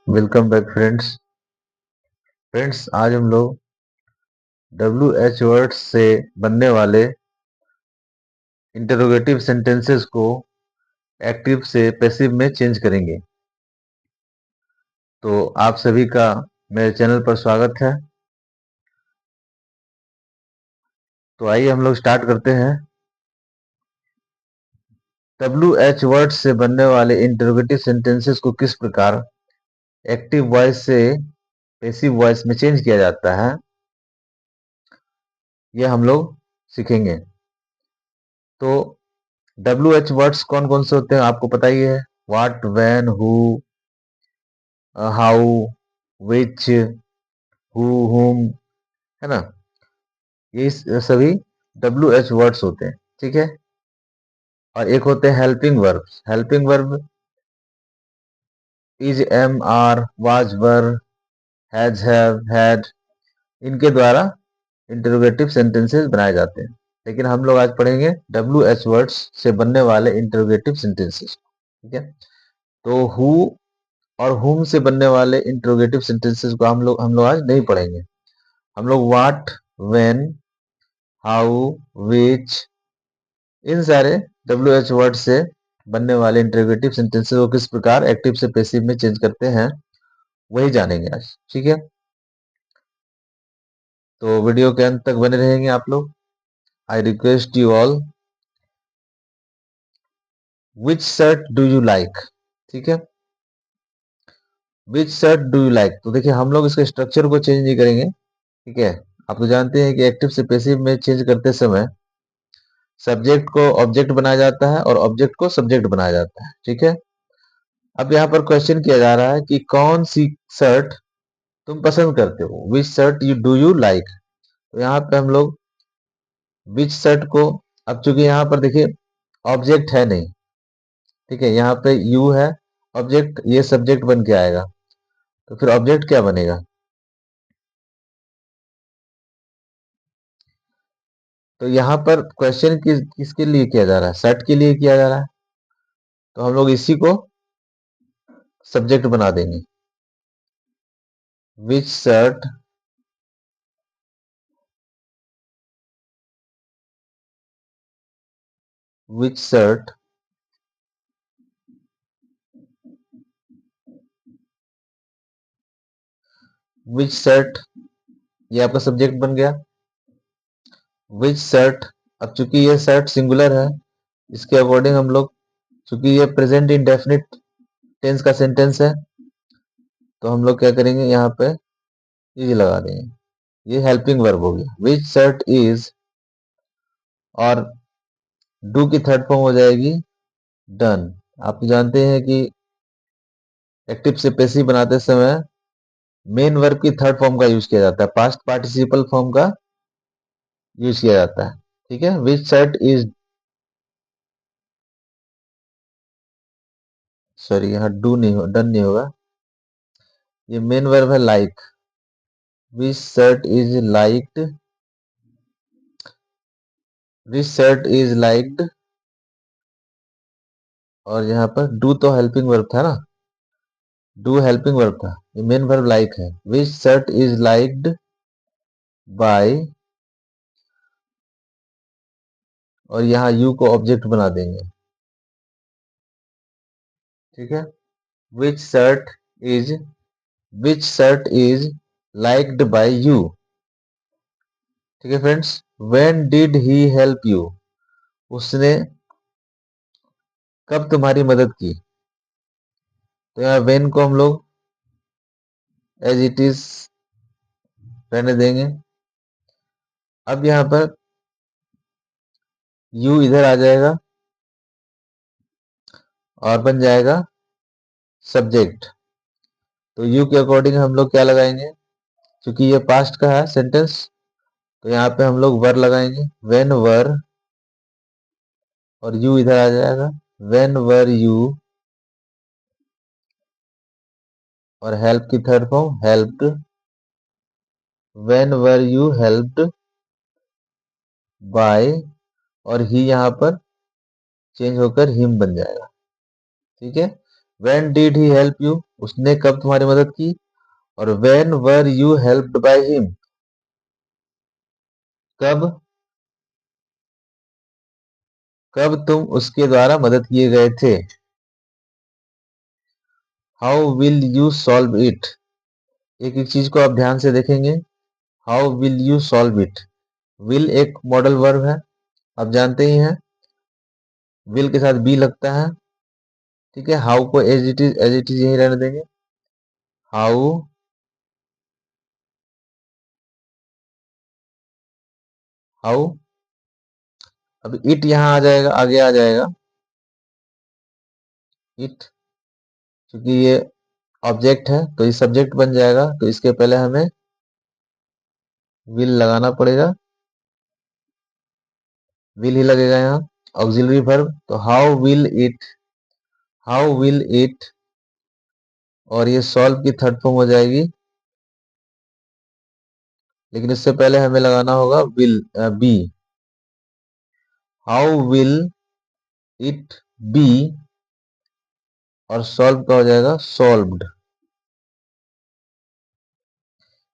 Welcome back friends आज हम लोग WH वर्ड्स से बनने वाले इंटरोगेटिव सेंटेंसेस को एक्टिव से पैसिव में चेंज करेंगे। तो आप सभी का मेरे चैनल पर स्वागत है। तो आइए हम लोग स्टार्ट करते हैं। WH वर्ड्स से बनने वाले इंटरोगेटिव सेंटेंसेस को किस प्रकार एक्टिव वॉइस से पैसिव वॉइस में चेंज किया जाता है, यह हम लोग सीखेंगे। तो WH वर्ड्स कौन कौन से होते हैं आपको पता ही है। What, when, who, how, which, who, हुम, है ना। ये सभी WH वर्ड्स होते हैं, ठीक है। और एक होते हैं helping verbs. Helping verb is, am, are, was, were, has, have, had, इनके द्वारा इंटरोगेटिव सेंटेंसेस बनाए जाते हैं। लेकिन हम लोग आज पढ़ेंगे WH वर्ड्स से बनने वाले इंटरोगेटिव सेंटेंसेस, ठीक है। तो हु और हुम से बनने वाले इंटरोगेटिव सेंटेंसेस को हम लोग आज नहीं पढ़ेंगे। हम लोग व्हाट, व्हेन, हाउ, विच, इन सारे WH वर्ड से बनने वाले इंटरोगेटिव सेंटेंसेस को किस प्रकार एक्टिव से पैसिव में चेंज करते हैं वही जानेंगे आज, ठीक है। तो वीडियो के अंत तक बने रहेंगे आप लोग। I request you all, which shirt do you like, ठीक है। Which shirt do you like, तो देखिए हम लोग इसके स्ट्रक्चर को चेंज नहीं करेंगे, ठीक है। आप तो जानते हैं कि एक्टिव से पैसिव में चेंज करते समय सब्जेक्ट को ऑब्जेक्ट बनाया जाता है और ऑब्जेक्ट को सब्जेक्ट बनाया जाता है, ठीक है। अब यहाँ पर क्वेश्चन किया जा रहा है कि कौन सी शर्ट तुम पसंद करते हो, which shirt you do you like. तो यहाँ पे हम लोग विच शर्ट को, अब चूंकि यहाँ पर देखिए ऑब्जेक्ट है नहीं, ठीक है, यहाँ पे यू है ऑब्जेक्ट, ये सब्जेक्ट बन के आएगा, तो फिर ऑब्जेक्ट क्या बनेगा। तो यहाँ पर क्वेश्चन किसके लिए किया जा रहा है, शर्ट के लिए किया जा रहा है, तो हम लोग इसी को सब्जेक्ट बना देंगे। विच शर्ट विच शर्ट विच शर्ट, ये आपका सब्जेक्ट बन गया। विच शर्ट, अब चूंकि ये शर्ट सिंगुलर है, इसके अकॉर्डिंग हम लोग, चूंकि ये प्रेजेंट इंडेफिनिट टेंस का सेंटेंस है, तो हम लोग क्या करेंगे, यहाँ पे इज लगा देंगे। ये हेल्पिंग वर्ब हो गया, विच शर्ट इज, और डू की थर्ड फॉर्म हो जाएगी डन। आप जानते हैं कि एक्टिव से पैसिव बनाते समय मेन वर्ब की थर्ड फॉर्म का यूज किया जाता है, पास्ट पार्टिसिपल फॉर्म का यूज किया जाता है, ठीक है। विच शर्ट इज, सॉरी यहाँ डू नहीं हो, डन नहीं होगा, ये मेन वर्ब है like. Which shirt is liked, which shirt is liked, और यहाँ पर डू तो हेल्पिंग वर्ब था ना, डू हेल्पिंग वर्ब था, ये मेन वर्ब लाइक है। Which shirt is liked by, और यहाँ यू को ऑब्जेक्ट बना देंगे, ठीक है। Which shirt is, which shirt is liked by you, ठीक है friends. When did he help you, उसने कब तुम्हारी मदद की, तो यहाँ व्हेन को हम लोग एज इट इज रहने देंगे। अब यहाँ पर यू इधर आ जाएगा और बन जाएगा सब्जेक्ट। तो यू के अकॉर्डिंग हम लोग क्या लगाएंगे, क्योंकि ये पास्ट का है सेंटेंस, तो यहाँ पे हम लोग वर लगाएंगे, व्हेन वर, और यू इधर आ जाएगा, व्हेन वर यू, और हेल्प की third form helped, when were you helped bye, और ही यहाँ पर चेंज होकर हिम बन जाएगा, ठीक है। When did he help you, उसने कब तुम्हारी मदद की, और when were you helped by him, कब कब तुम उसके द्वारा मदद किए गए थे। How will you solve it, एक एक चीज को आप ध्यान से देखेंगे। How will you solve it, will एक मॉडल वर्ब है, आप जानते ही हैं, विल के साथ बी लगता है। ठीक है, हाउ को एज इट इज यही रहने देंगे। हाउ हाउ अब इट यहाँ आ जाएगा, आगे आ जाएगा इट, क्योंकि ये ऑब्जेक्ट है तो ये सब्जेक्ट बन जाएगा, तो इसके पहले हमें विल लगाना पड़ेगा, विल ही लगेगा यहाँ, ऑक्सिलरी वर्ब। तो हाउ विल इट, और ये सॉल्व की थर्ड फॉर्म हो जाएगी, लेकिन इससे पहले हमें लगाना होगा will, be. How will it be, और सॉल्व का हो जाएगा सॉल्व्ड,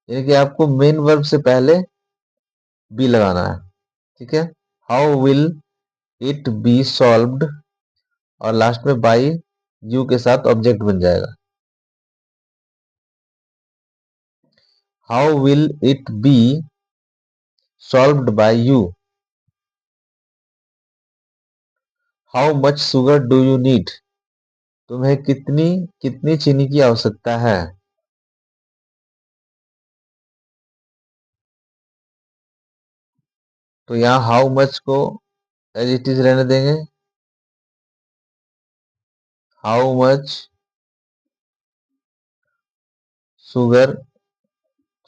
यानी कि आपको मेन वर्ब से पहले बी लगाना है। ठीक है, how will it be solved, और लास्ट में बाई यू के साथ ऑब्जेक्ट बन जाएगा। How will it be solved by you, how much sugar do you need, तुम्हें कितनी कितनी चीनी की आवश्यकता है। तो यहाँ हाउ मच को एज इट इज रहने देंगे, हाउ मच शुगर,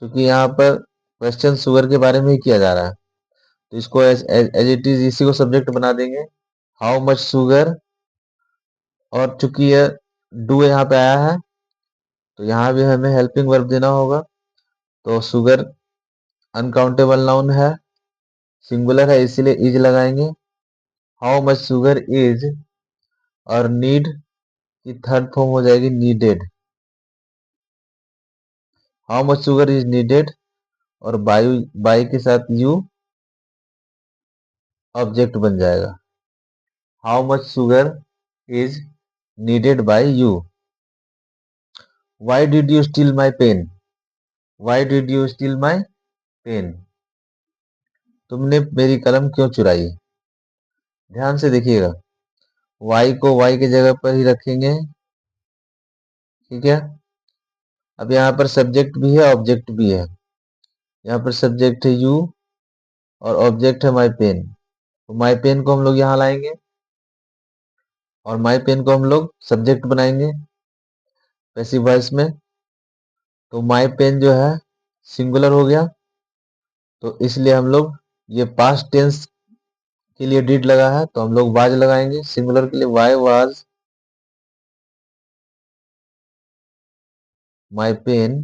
क्योंकि यहाँ पर क्वेश्चन शुगर के बारे में ही किया जा रहा है, तो इसको एज इट इज इसी को सब्जेक्ट बना देंगे, हाउ मच शुगर। और चूंकि ये डू यहाँ पे आया है, तो यहाँ भी हमें हेल्पिंग वर्ब देना होगा। तो शुगर अनकाउंटेबल नाउन है, सिंगुलर है, इसीलिए इज लगाएंगे। हाउ मच शुगर इज, और नीड की थर्ड फॉर्म हो जाएगी needed, how much sugar is needed, और बाई के साथ यू ऑब्जेक्ट बन जाएगा। How much sugar is needed by you. Why did you steal my pen, why did you steal my pen, तुमने मेरी कलम क्यों चुराई। ध्यान से देखिएगा, वाई को वाई की जगह पर ही रखेंगे। ठीक है, अब यहाँ पर सब्जेक्ट भी है ऑब्जेक्ट भी है, यहाँ पर सब्जेक्ट है यू और ऑब्जेक्ट है माई पेन, तो माई पेन को हम लोग यहाँ लाएंगे और माई पेन को हम लोग सब्जेक्ट बनाएंगे पैसिव वॉइस में। तो माई पेन जो है सिंगुलर हो गया, तो इसलिए हम लोग ये पास्ट टेंस के लिए डिड लगा है, तो हम लोग वाज लगाएंगे सिंगुलर के लिए, why was my pen,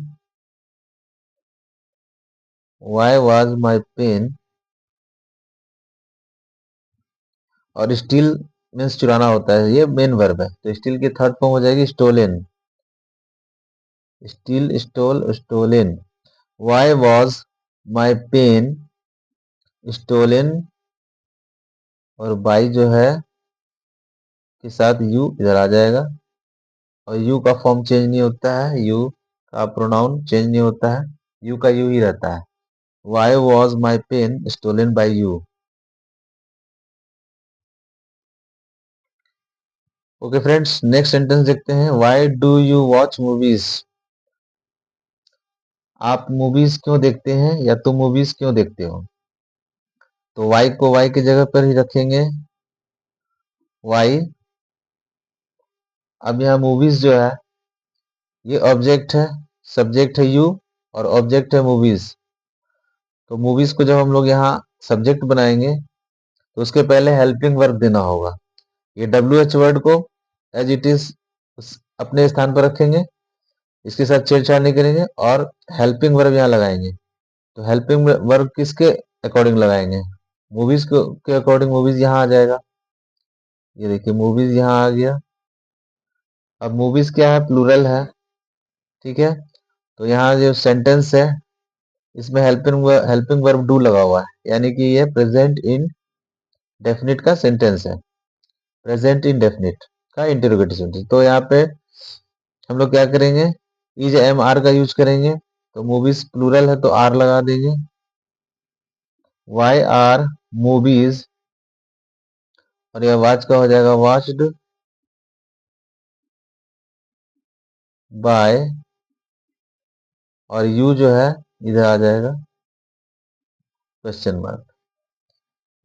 why was my pen. और स्टील मीन्स चुराना होता है, ये मेन वर्ब है, तो स्टील की थर्ड फॉर्म हो जाएगी stolen, steal stole stolen. Why was my pen stolen, और बाई जो है के साथ यू इधर आ जाएगा, और यू का फॉर्म चेंज नहीं होता है, यू का प्रोनाउन चेंज नहीं होता है, यू का यू ही रहता है। Why was my pen stolen by you. Okay friends, next sentence देखते हैं। Why do you watch movies, आप मूवीज क्यों देखते हैं, या तुम मूवीज क्यों देखते हो। तो वाई को वाई की जगह पर ही रखेंगे, वाई। अब यहाँ मूवीज जो है ये ऑब्जेक्ट है, सब्जेक्ट है यू और ऑब्जेक्ट है मूवीज। तो मूवीज को जब हम लोग यहाँ सब्जेक्ट बनाएंगे, तो उसके पहले हेल्पिंग वर्ब देना होगा। ये डब्ल्यू एच वर्ड को एज इट इज अपने स्थान पर रखेंगे, इसके साथ छेड़छाड़ नहीं करेंगे, और हेल्पिंग वर्ब यहाँ लगाएंगे। तो हेल्पिंग वर्ब किसके अकॉर्डिंग लगाएंगे, मूवीज के अकॉर्डिंग मूवीज यहाँ आ जाएगा। ये देखिए मूवीज यहाँ आ गया। अब मूवीज क्या है, प्लूरल है, ठीक है। तो यहाँ जो सेंटेंस है इसमें हेल्पिंग वर्ब डू लगा हुआ है, यानी कि ये प्रेजेंट इन डेफिनिट का सेंटेंस है, प्रेजेंट इन डेफिनिट का इंटरोगेटिव सेंटेंस। तो यहाँ पे हम लोग क्या करेंगे, इज एम आर का यूज करेंगे। तो मूवीज प्लूरल है तो आर लगा देंगे, वाई आर मूवीज, और यह वॉच का हो जाएगा वॉच्ड बाय, और यू जो है इधर आ जाएगा question mark.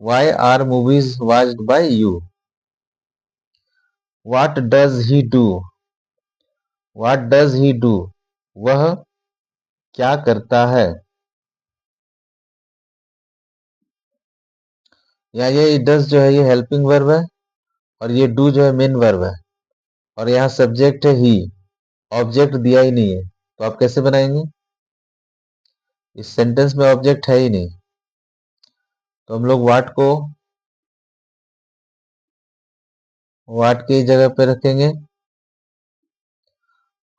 Why are movies watched by you. What does he do, what does he do, वह क्या करता है। यहाँ ये डज जो है ये हेल्पिंग वर्ब है, और ये डू जो है मेन वर्ब है, और यहाँ सब्जेक्ट है ही, ऑब्जेक्ट दिया ही नहीं है, तो आप कैसे बनाएंगे, इस सेंटेंस में ऑब्जेक्ट है ही नहीं, तो हम लोग वाट की जगह पे रखेंगे,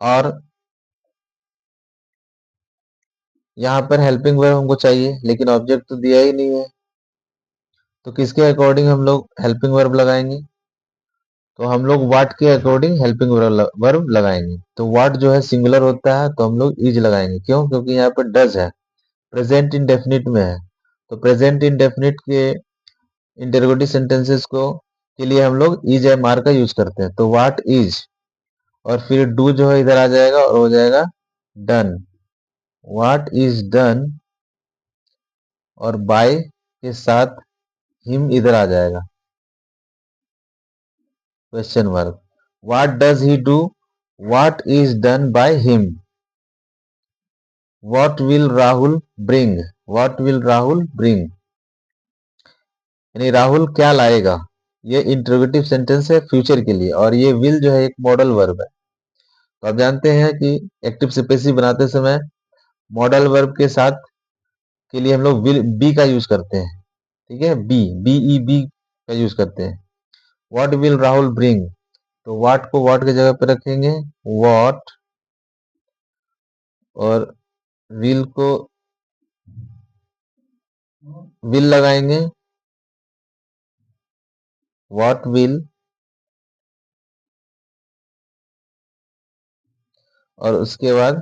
और यहाँ पर हेल्पिंग वर्ब हमको चाहिए, लेकिन ऑब्जेक्ट तो दिया ही नहीं है, तो किसके अकॉर्डिंग हम लोग हेल्पिंग वर्ब लगाएंगे, तो हम लोग वाट के अकॉर्डिंग हेल्पिंग वर्ब लगाएंगे। तो वाट जो है सिंगुलर होता है तो हम लोग इज लगाएंगे, क्यों, क्योंकि यहाँ पर डज है, प्रेजेंट इंडेफिनिट में है, तो प्रेजेंट इंडेफिनिट के इंटरोगेटिव सेंटेंसेस को के लिए हम लोग इज एम आर का यूज करते हैं। तो व्हाट इज, और फिर डू जो है इधर आ जाएगा और हो जाएगा डन, व्हाट इज डन, और बाय के साथ हिम इधर आ जाएगा question mark. What does he do, what is done by him, what will Rahul bring, what will Rahul bring, यानी राहुल क्या लाएगा। ये इंटरोगेटिव सेंटेंस है फ्यूचर के लिए, और ये विल जो है एक मॉडल वर्ब है। तो आप जानते हैं कि एक्टिव से पैसिव बनाते समय मॉडल वर्ब के साथ के लिए हम लोग विल बी का यूज करते हैं, ठीक है, बी बी ई बी का यूज करते हैं। व्हाट विल राहुल ब्रिंग, तो व्हाट को व्हाट की जगह पे रखेंगे व्हाट, और विल को विल लगाएंगे, व्हाट विल, और उसके बाद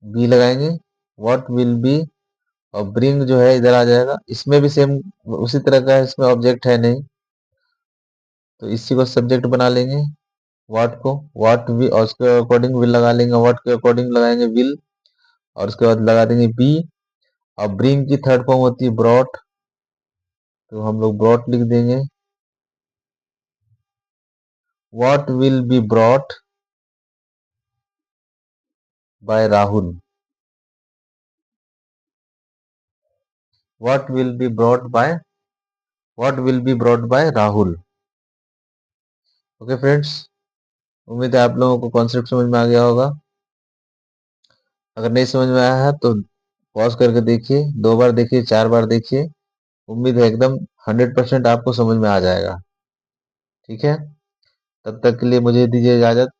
बी लगाएंगे, व्हाट विल बी, और ब्रिंग जो है इधर आ जाएगा। इसमें भी सेम उसी तरह का है, इसमें ऑब्जेक्ट है नहीं, तो इसी को सब्जेक्ट बना लेंगे, व्हाट को व्हाट विल, और उसके अकॉर्डिंग विल लगा लेंगे, व्हाट के अकॉर्डिंग लगाएंगे विल, और उसके बाद लगा देंगे बी। और ब्रिंग की थर्ड फॉर्म होती है ब्रॉट, तो हम लोग ब्रॉट लिख देंगे, what will be brought by Rahul, what will be brought by, what will be brought by Rahul. Okay friends, उम्मीद है आप लोगों को कॉन्सेप्ट समझ में आ गया होगा। अगर नहीं समझ में आया है तो पॉज करके देखिए, 2 बार देखिए, 4 बार देखिए, उम्मीद है एकदम 100% आपको समझ में आ जाएगा। ठीक है, तब तक के लिए मुझे दीजिए इजाजत।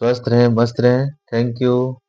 स्वस्थ रहें, मस्त रहें। Thank you.